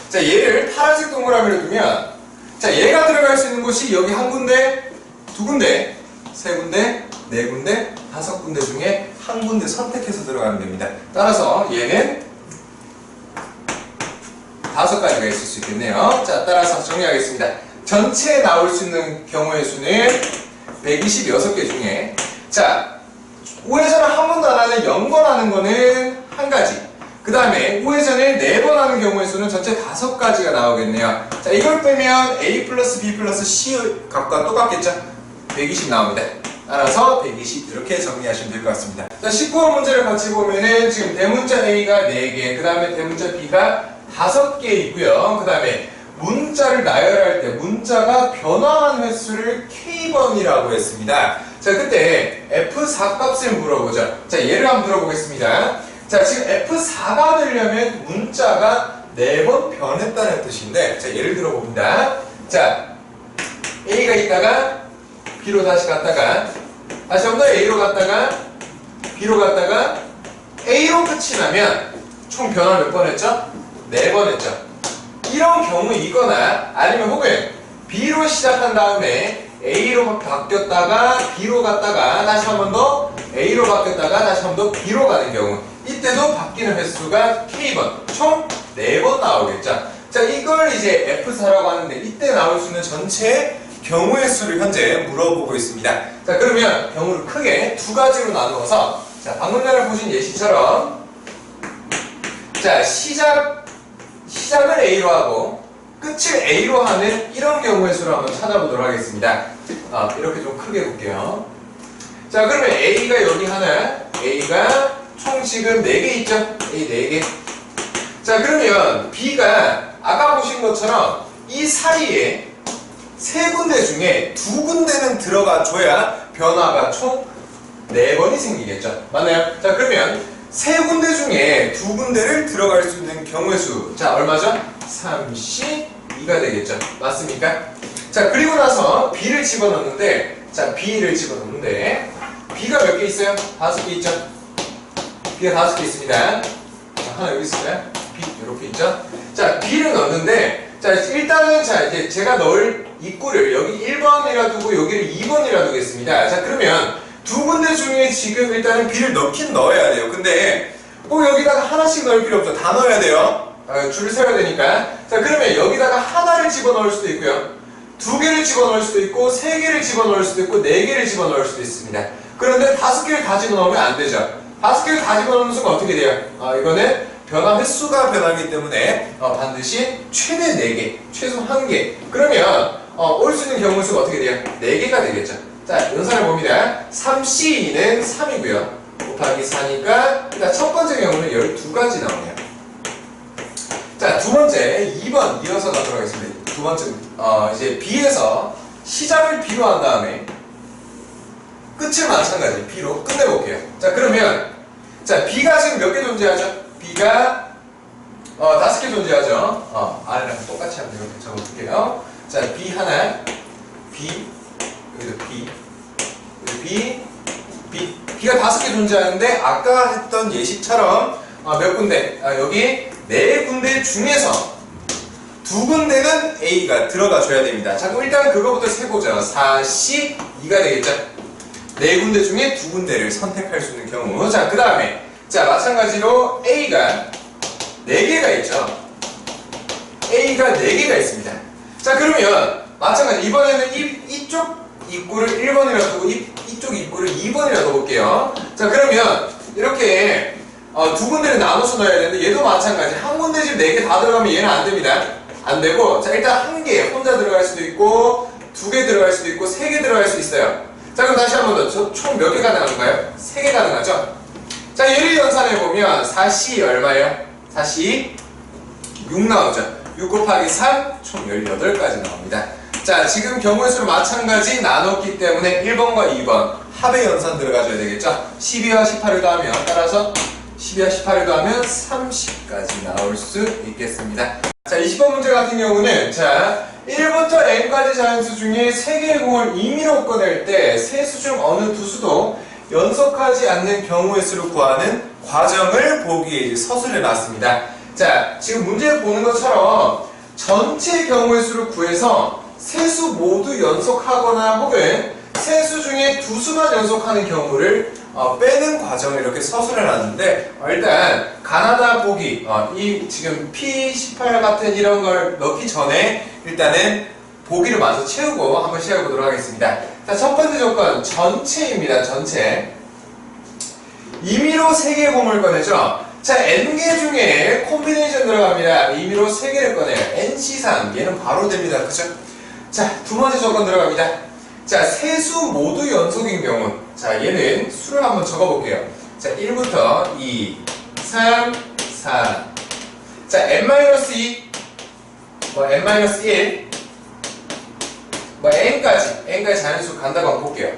자, 얘를 파란색 동그라미로 두면, 자, 얘가 들어갈 수 있는 곳이 여기 한 군데, 두 군데, 세 군데, 네 군데, 5군데 중에 한 군데 선택해서 들어가면 됩니다. 따라서 얘는 5가지가 있을 수 있겠네요. 자, 따라서 정리하겠습니다. 전체에 나올 수 있는 경우의 수는 126개 중에, 자, 우회전을 한 번도 안 하는 0번 하는 거는 한 가지. 그 다음에 우회전을 4번 하는 경우의 수는 전체 5가지가 나오겠네요. 자, 이걸 빼면 A 플러스 B 플러스 C 값과 똑같겠죠? 120 나옵니다. 따라서 120 이렇게 정리하시면 될 것 같습니다. 자, 19번 문제를 같이 보면은 지금 대문자 A가 4개, 그 다음에 대문자 B가 5개 있고요. 그 다음에 문자를 나열할 때 문자가 변화한 횟수를 K번이라고 했습니다. 자, 그때 F4 값을 물어보죠. 자, 예를 한번 들어보겠습니다. 자, 지금 F4가 되려면 문자가 4번 변했다는 뜻인데, 자, 예를 들어봅니다. 자, A가 있다가 B로 다시 갔다가 다시 한번 더 A로 갔다가 B로 갔다가 A로 끝이 나면 총 변화 몇 번 했죠? 4번 했죠. 이런 경우이거나 아니면 혹은 B로 시작한 다음에 A로 바뀌었다가 B로 갔다가 다시 한 번 더 A로 바뀌었다가 다시 한 번 더 B로 가는 경우, 이때도 바뀌는 횟수가 K번, 총 4번 나오겠죠. 자, 이걸 이제 F4라고 하는데 이때 나올 수 있는 전체 경우의 수를 현재 물어보고 있습니다. 자, 그러면 경우를 크게 2가지로 나누어서, 자, 방금 전에 보신 예시처럼, 자, 시작을 A로 하고 끝을 A로 하는 이런 경우의 수를 한번 찾아보도록 하겠습니다. 이렇게 좀 크게 볼게요. 자, 그러면 A가 여기 하나, A가 총 지금 4개 있죠? A 4개. 자, 그러면 B가 아까 보신 것처럼 이 사이에 3군데 중에 2군데는 들어가 줘야 변화가 총 4번이 생기겠죠? 맞나요? 자, 그러면 3군데 중에 2군데를 들어갈 수 있는 경우의 수. 자, 얼마죠? 32가 되겠죠? 맞습니까? 자, 그리고 나서 B를 집어넣는데, 자, B를 집어넣는데, B가 몇 개 있어요? 5개 있죠? B가 5개 있습니다. 자, 하나 여기 있어요. B, 이렇게 있죠? 자, B를 넣는데, 자, 일단은, 자, 이제 제가 넣을 입구를 여기 1번이라 두고 여기를 2번이라 두겠습니다. 자, 그러면 2군데 중에 지금 일단은 B를 넣긴 넣어야 돼요. 근데 꼭 여기다가 하나씩 넣을 필요 없죠. 다 넣어야 돼요. 줄을 세워야 되니까. 자, 그러면 여기다가 하나를 집어넣을 수도 있고요. 2개를 집어넣을 수도 있고, 3개를 집어넣을 수도 있고, 4개를 집어넣을 수도 있습니다. 그런데 5개를 다 집어넣으면 안 되죠. 5개를 다 집어넣는 수가 어떻게 돼요? 이거는 변화 횟수가 변하기 때문에 반드시 최대 4개, 최소 1개. 그러면 올 수 있는 경우 수가 어떻게 돼요? 4개가 되겠죠. 자, 연산을 봅니다. 3C2는 3이고요. 곱하기 4니까 일단 첫 번째 경우는 12가지 나오네요. 자, 두 번째 2번 이어서 가도록 하겠습니다. 두 번째 이제 B에서 시작을 B로 한 다음에 끝을 마찬가지 B로 끝내볼게요. 자, 그러면 자, B가 지금 몇 개 존재하죠? B가 5개 존재하죠. 아래랑 똑같이 한번 이렇게 적어볼게요. 자, B 하나, B, 여기도 B, 여기 B, B. B가 5개 존재하는데 아까 했던 예시처럼 몇 군데? 여기 4군데 중에서 2군데는 A가 들어가 줘야 됩니다. 자, 그럼 일단 그거부터 세보죠. 42가 되겠죠? 4군데 중에 2군데를 선택할 수 있는 경우. 자, 그 다음에 자, 마찬가지로 A가 4개가 있죠. A가 4개가 있습니다. 자, 그러면 마찬가지 이번에는 이쪽 입구를 1번이라 두고 이쪽 입구를 2번이라 둬볼게요. 자, 그러면 이렇게 2군데를 나눠서 넣어야 되는데 얘도 마찬가지. 한 군데 집 4개 다 들어가면 얘는 안 됩니다. 안 되고, 자, 일단 1개 혼자 들어갈 수도 있고 2개 들어갈 수도 있고 3개 들어갈 수 있어요. 자, 그럼 다시 한 번 더. 총 몇 개 가능한가요? 3개 가능하죠? 자, 얘를 연산해보면 4C 얼마예요? 4C 6 나오죠. 6 곱하기 3, 총 18가지 나옵니다. 자, 지금 경우의 수를 마찬가지 나눴기 때문에 1번과 2번 합의 연산 들어가줘야 되겠죠? 12와 18을 더하면, 따라서 12와 18을 더하면 30까지 나올 수 있겠습니다. 자, 20번 문제 같은 경우는, 자, 1부터 n까지 자연수 중에 3개의 공을 임의로 꺼낼 때 세 수 중 어느 두 수도 연속하지 않는 경우의 수를 구하는 과정을 보기 서술해 놨습니다. 자, 지금 문제 보는 것처럼 전체 경우의 수를 구해서 세 수 모두 연속하거나 혹은 세 수 중에 두 수만 연속하는 경우를 빼는 과정을 이렇게 서술해 놨는데 일단 가나다 보기 이 지금 P18 같은 이런 걸 넣기 전에 일단은 보기를 먼저 채우고 한번 시작해 보도록 하겠습니다. 자, 첫 번째 조건 전체입니다. 전체. 임의로 3개의 곰을 꺼내죠. 자, n개 중에 콤비네이션 들어갑니다. 임의로 3개를 꺼내요. nc3 얘는 바로 됩니다. 그죠? 자, 두 번째 조건 들어갑니다. 자, 세 수 모두 연속인 경우. 자, 얘는 수를 한번 적어볼게요. 자, 1부터 2, 3, 4. 자, n-2, n-1, n까지 자연수 간다고 한번 볼게요.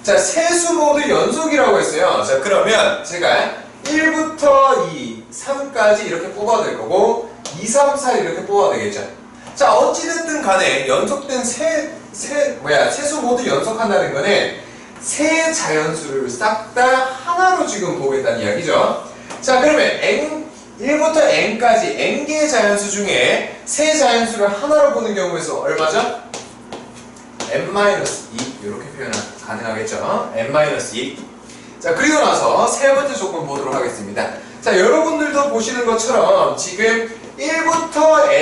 자, 세 수 모두 연속이라고 했어요. 자, 그러면 제가 1부터 2, 3까지 이렇게 뽑아도 될 거고, 2, 3, 4 이렇게 뽑아도 되겠죠. 자, 어찌됐든 간에 연속된 세수 모두 연속한다는 거는 세 자연수를 싹 다 하나로 지금 보겠다는 이야기죠. 자, 그러면 1부터 n까지 n개의 자연수 중에 세 자연수를 하나로 보는 경우에서 얼마죠? n-2 이렇게 표현 가능하겠죠. n-2. 자, 그리고 나서 세 번째 조건 보도록 하겠습니다. 자, 여러분들도 보시는 것처럼 지금 1부터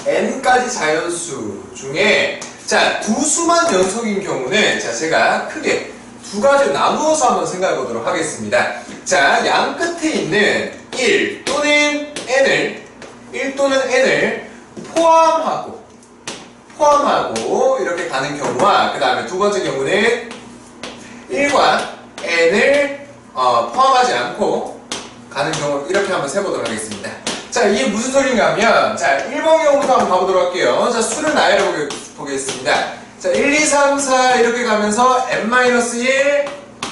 n까지 자연수 중에 자, 두 수만 연속인 경우는 자, 제가 크게 두 가지로 나누어서 한번 생각해 보도록 하겠습니다. 자, 양 끝에 있는 1 또는 n을 포함하고 이렇게 가는 경우와 그 다음에 두 번째 경우는 1과 n을 포함하지 않고 가는 경우 이렇게 한번 세보도록 하겠습니다. 자, 이게 무슨 소리인가 하면 자, 1번 경우부터 한번 가보도록 할게요. 자, 수를 나열해 보겠습니다. 자, 1, 2, 3, 4 이렇게 가면서 n-1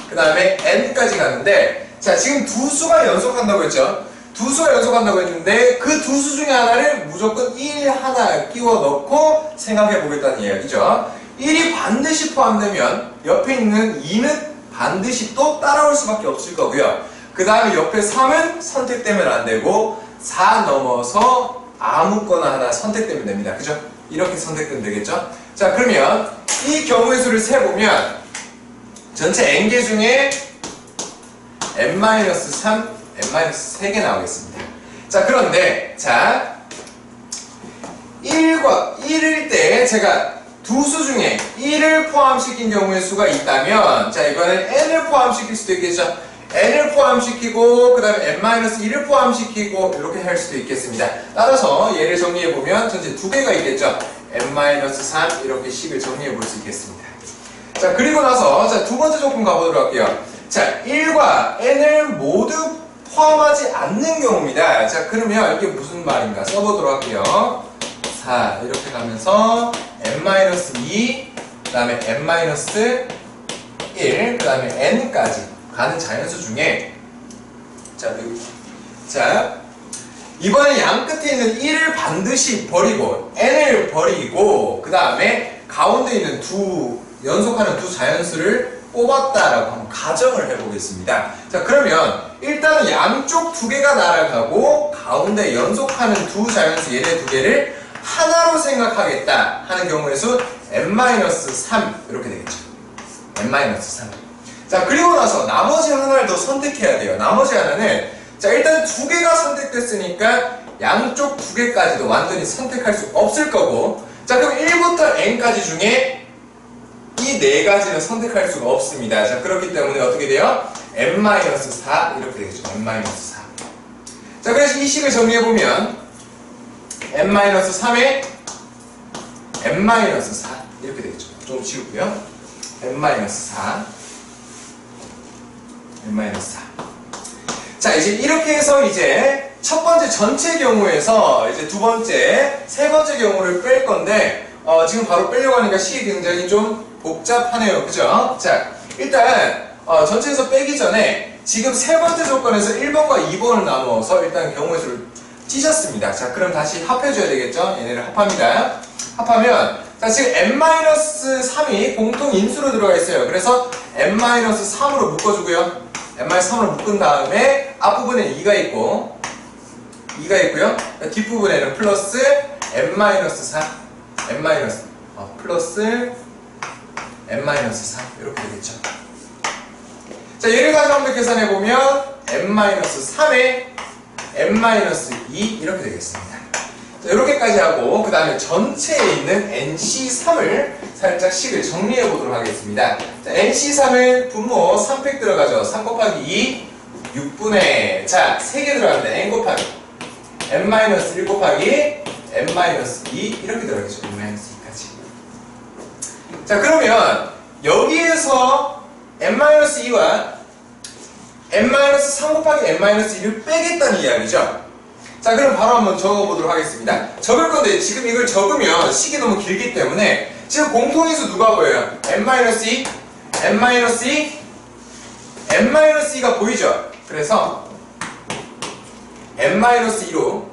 그 다음에 n까지 가는데 자, 지금 두 수가 연속한다고 했죠. 두 수가 연속한다고 했는데 그 두 수 중에 하나를 무조건 1 하나 끼워 넣고 생각해 보겠다는 이야기죠. 1이 반드시 포함되면 옆에 있는 2는 반드시 또 따라올 수밖에 없을 거고요. 그 다음에 옆에 3은 선택되면 안 되고 4 넘어서 아무거나 하나 선택되면 됩니다. 그죠? 이렇게 선택되면 되겠죠? 자, 그러면 이 경우의 수를 세보면 전체 n개 중에 n-3, n-3개 나오겠습니다. 자, 그런데 자 1일 때 제가 두 수 중에 1을 포함시킨 경우의 수가 있다면 자, 이거는 n을 포함시킬 수도 있겠죠. n을 포함시키고 그 다음에 n-1을 포함시키고 이렇게 할 수도 있겠습니다. 따라서 얘를 정리해보면 전체 두 개가 있겠죠. n-3 이렇게 식을 정리해볼 수 있겠습니다. 자, 그리고 나서 자, 두 번째 조건 가보도록 할게요. 자, 1과 n을 모두 포함하지 않는 경우입니다. 자, 그러면 이게 무슨 말인가 써보도록 할게요. 4 이렇게 가면서 n-2 그 다음에 n-1 그 다음에 n까지 가는 자연수 중에 자, 이번에 양 끝에 있는 1을 반드시 버리고 n을 버리고 그 다음에 가운데 있는 연속하는 두 자연수를 뽑았다라고 한번 가정을 해보겠습니다. 자, 그러면 일단은 양쪽 두 개가 날아가고 가운데 연속하는 두 자연수 얘네 두 개를 하나로 생각하겠다 하는 경우의 수 n-3 이렇게 되겠죠. n-3. 자, 그리고 나서 나머지 하나를 더 선택해야 돼요. 나머지 하나는 자, 일단 두 개가 선택됐으니까 양쪽 두 개까지도 완전히 선택할 수 없을 거고 자, 그럼 1부터 n까지 중에 이 네 가지는 선택할 수가 없습니다. 자, 그렇기 때문에 어떻게 돼요? n-4 이렇게 되겠죠. n-4. 자, 그래서 이 식을 정리해보면 n-3에 n-4 이렇게 되겠죠. 좀 지우고요. n-4 자, 이제 이렇게 해서 이제 첫 번째 전체 경우에서 이제 두 번째, 세 번째 경우를 뺄 건데 지금 바로 빼려고 하니까 식이 굉장히 좀 복잡하네요. 그죠? 자, 일단 전체에서 빼기 전에 지금 세 번째 조건에서 1번과 2번을 나누어서 일단 경우의 수를 찢었습니다. 자, 그럼 다시 합해줘야 되겠죠? 얘네를 합합니다. 합하면 자, 지금 n-3이 공통 인수로 들어가 있어요. 그래서 n-3으로 묶어주고요. n-3으로 묶은 다음에 앞부분에 2가 있고요. 뒷부분에는 플러스 n-4 플러스 n-3 이렇게 되겠죠. 자, 얘를 다시 한번 계산해보면 n-3에 n-2 이렇게 되겠습니다. 자, 이렇게까지 하고 그 다음에 전체에 있는 nc3을 살짝 식을 정리해 보도록 하겠습니다. 자, nc3은 분모 3팩 들어가죠. 3 곱하기 2 6분의 자 3개 들어가는데 n 곱하기 n-1 곱하기 n-2 이렇게 들어가겠죠. n-2까지. 자, 그러면 여기에서 n-2와 n-3 곱하기 n-1을 빼겠다는 이야기죠. 자, 그럼 바로 한번 적어보도록 하겠습니다. 적을 건데 지금 이걸 적으면 식이 너무 길기 때문에 지금 공통인수 누가 보여요? n-2, n-2, n-2가 보이죠? 그래서 n-2로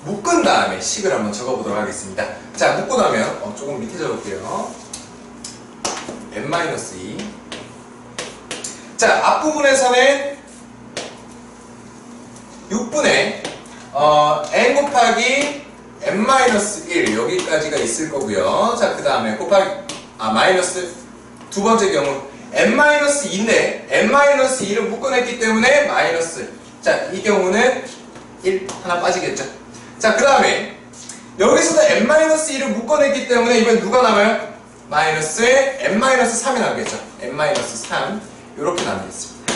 묶은 다음에 식을 한번 적어보도록 하겠습니다. 자, 묶고 나면 조금 밑에 적을게요. n-2. 자, 앞부분에서는 6분의 n 곱하기 n-1 여기까지가 있을 거고요. 자, 그 다음에 곱하기 마이너스 두 번째 경우 n-2인데 n-1을 묶어냈기 때문에 마이너스. 자, 이 경우는 1 하나 빠지겠죠. 자, 그 다음에 여기서도 n-1을 묶어냈기 때문에 이번 누가 남아요? 마이너스에 n-3이 남겠죠. n-3 이렇게 남겠습니다.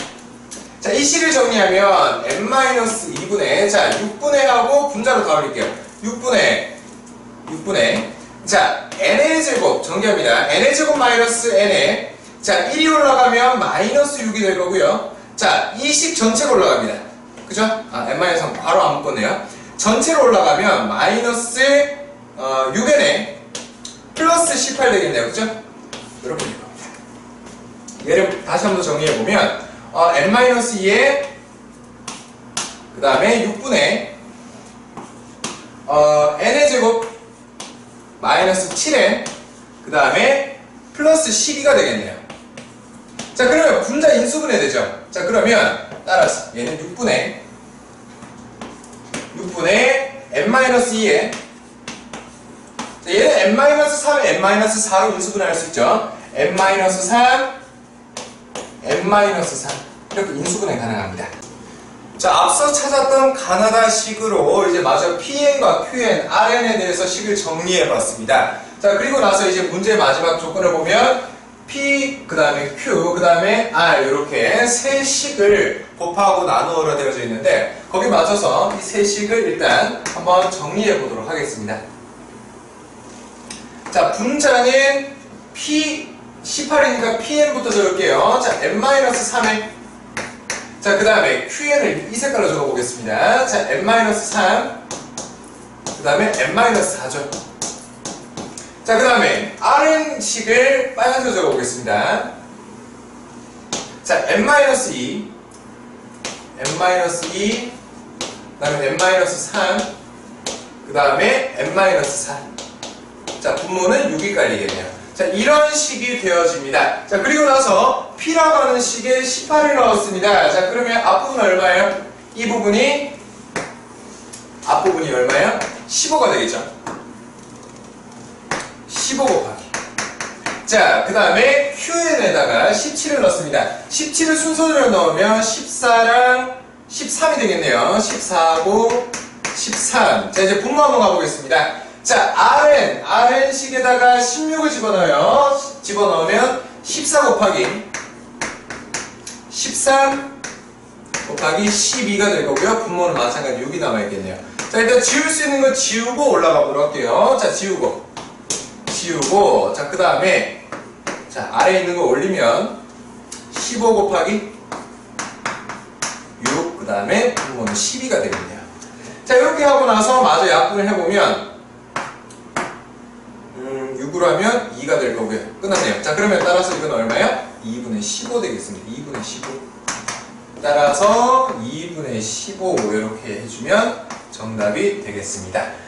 자, 이 식을 정리하면 n-2분의 자 6분의 하고 분자로 다 올릴게요. 6분의 자 n의 제곱 정리합니다. n의 제곱 마이너스 n에 자 1이 올라가면 마이너스 6이 될 거고요. 자, 이 식 전체로 올라갑니다. 그죠? n-3 바로 안 묶었네요. 전체로 올라가면 마이너스 6n에 플러스 18 되겠네요. 그죠? 이렇게 될 겁니다. 얘를 다시 한번 정리해보면 n-2에 그 다음에 6분의 n의 제곱 마이너스 7n 그 다음에 플러스 12가 되겠네요. 자, 그러면 분자 인수분해 되죠. 자, 그러면 따라서 얘는 6분의 n-2에 자, 얘는 n-3에 n-4로 인수분해할 수 있죠. n-3 n-3 이렇게 인수분해 가능합니다. 자, 앞서 찾았던 가나다식으로 이제 마저 Pn과 Qn, Rn에 대해서 식을 정리해 봤습니다. 자, 그리고 나서 이제 문제 마지막 조건을 보면 P, 그 다음에 Q, 그 다음에 R 이렇게 세 식을 곱하고 나누어라 되어져 있는데 거기 맞춰서 이 세 식을 일단 한번 정리해 보도록 하겠습니다. 자, 분자는 P 18이니까 PN부터 적을게요. 자, n-3에 자, 그 다음에 QN을 이 색깔로 적어보겠습니다. 자, n-3 그 다음에 n-4죠. 자, 그 다음에 Rn식을 빨간색으로 적어보겠습니다. 자, n-2 n-2 그 다음에 n-3 그 다음에 n-4 자, 분모는 6이 깔리겠네요. 자, 이런 식이 되어집니다. 자, 그리고 나서 P라고 하는 식에 18을 넣었습니다. 자, 그러면 앞부분 얼마예요? 이 부분이 앞부분이 얼마예요? 15가 되겠죠. 15 곱하기 자, 그 다음에 QN에다가 17을 넣습니다. 17을 순서대로 넣으면 14랑 13이 되겠네요. 14고 13 자, 이제 분모 한번 가보겠습니다. 자, Rn식에다가 16을 집어넣어요. 집어넣으면 14 곱하기 13 곱하기 12가 될 거고요. 분모는 마찬가지 6이 남아있겠네요. 자, 일단 지울 수 있는 거 지우고 올라가 보도록 할게요. 자, 지우고 자, 그 다음에 자, 아래에 있는 거 올리면 15 곱하기 6 그 다음에 분모는 12가 되겠네요. 자, 이렇게 하고 나서 마저 약분을 해보면 6으로 하면 2가 될 거고요. 끝났네요. 자, 그러면 따라서 이건 얼마예요? 2분의 15 되겠습니다. 2분의 15 따라서 2분의 15 이렇게 해주면 정답이 되겠습니다.